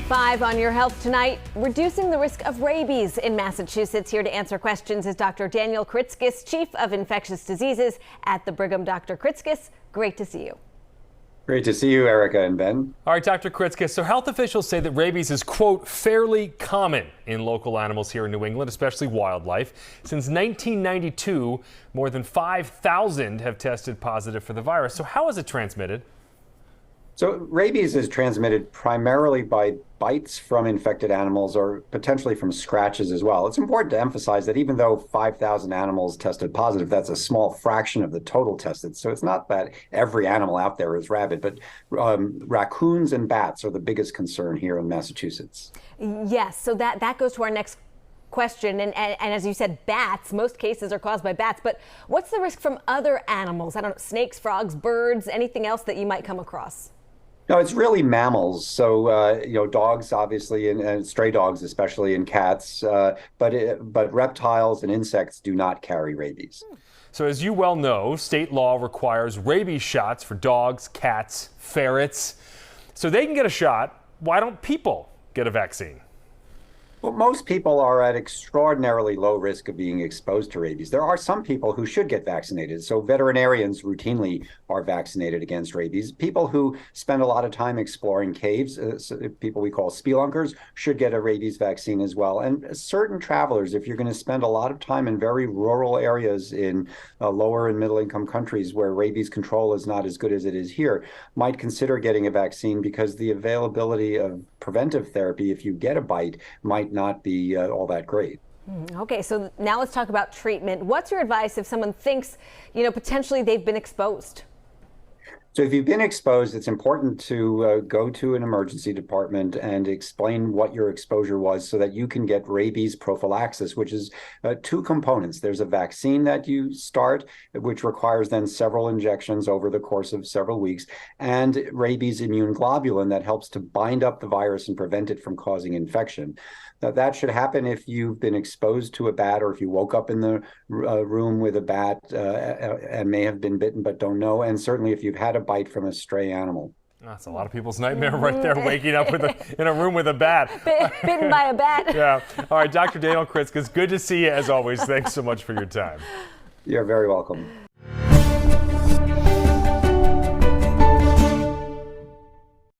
5 on your health tonight. Reducing the risk of rabies in Massachusetts. Here to answer questions is Dr. Daniel Kritzkis, Chief of Infectious Diseases at the Brigham. Dr. Kritzkis, great to see you. Great to see you, Erica and Ben. All right, Dr. Kritzkis, so health officials say that rabies is, quote, fairly common in local animals here in New England, especially wildlife. Since 1992, more than 5,000 have tested positive for the virus. So how is it transmitted? So rabies is transmitted primarily by bites from infected animals or potentially from scratches as well. It's important to emphasize that even though 5,000 animals tested positive, that's a small fraction of the total tested. So it's not that every animal out there is rabid, but raccoons and bats are the biggest concern here in Massachusetts. Yes, so that goes to our next question. And as you said, bats, most cases are caused by bats. But what's the risk from other animals? I don't know, snakes, frogs, birds, anything else that you might come across? No, it's really mammals. So, dogs, obviously, and stray dogs, especially, and cats. But reptiles and insects do not carry rabies. So as you well know, state law requires rabies shots for dogs, cats, ferrets. So they can get a shot. Why don't people get a vaccine? Well, most people are at extraordinarily low risk of being exposed to rabies. There are some people who should get vaccinated. So veterinarians routinely are vaccinated against rabies. People who spend a lot of time exploring caves, people we call spelunkers, should get a rabies vaccine as well. And certain travelers, if you're going to spend a lot of time in very rural areas in lower and middle income countries where rabies control is not as good as it is here, might consider getting a vaccine because the availability of preventive therapy, if you get a bite, might not be all that great. Okay, so now let's talk about treatment. What's your advice if someone thinks, potentially they've been exposed? So if you've been exposed, it's important to go to an emergency department and explain what your exposure was so that you can get rabies prophylaxis, which is two components. There's a vaccine that you start, which requires then several injections over the course of several weeks, and rabies immune globulin that helps to bind up the virus and prevent it from causing infection. Now, that should happen if you've been exposed to a bat or if you woke up in the room with a bat and may have been bitten but don't know, and certainly if you've had a bite from a stray animal. That's a lot of people's nightmare right there, waking up in a room with a bat. Bitten by a bat. Yeah. All right, Dr. Daniel Kritzkis, good to see you as always. Thanks so much for your time. You're very welcome.